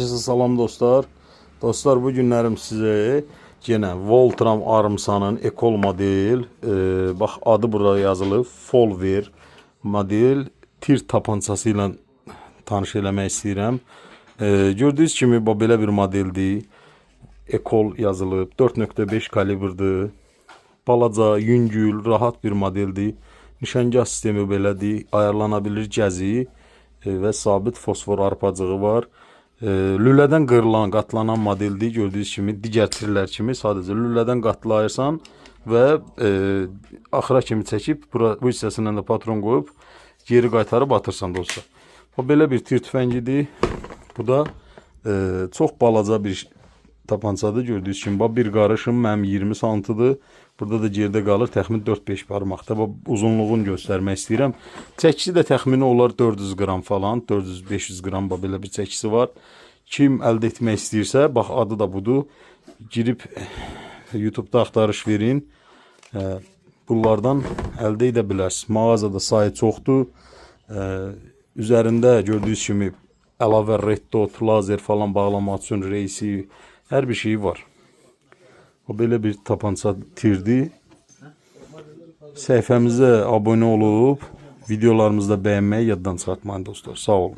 Hər kəsə salam dostlar. Dostlar, bu günlərim sizə yenə Voltram Armsanın Ekol model, bax adı burada yazılıb, Folver model tir tapancası ilə tanış eləmək istəyirəm. Gördüyünüz kimi bu belə bir modeldir. Ekol yazılıb, 4.5 kalibrdir. Balaca, yüngül, rahat bir modeldir. Nişangah sistemi belədir, ayarlana bilir gəzi və sabit fosfor arpacığı var. Lülədən qırılan, qatlanan modeldir. Gördüyünüz kimi digər tirlər kimi sadəcə lülədən qatlayırsan və axıra kimi çəkib bu hissəsindən də patron qoyub geri qaytarıb atırsan dostlar. Bu belə bir tir tüfəngidir. Bu da çox balaca bir tapançadır. Gördüyünüz kimi bir qarışım mənim 20 santıdır. Burada da geridə qalır təxmin 4-5 parmaqda. Uzunluğunu göstərmək istəyirəm. Çəkisi də təxmini olar 400 qram falan, 400-500 qram belə bir çəkisi var. Kim əldə etmək istəyirsə, bax adı da budur. Girib YouTube'da axtarış verin. Bunlardan əldə edə bilərsiniz. Mağazada sayı çoxdur. Üzərində gördüyünüz kimi əlavə red dot, lazer falan bağlamaq üçün reysi, hər bir şeyi var. O belə bir tapança tirdi. Səhifəmizə abunə olub, videolarımızı da bəyənməyi yaddan çıxartmayın dostlar. Sağ olun.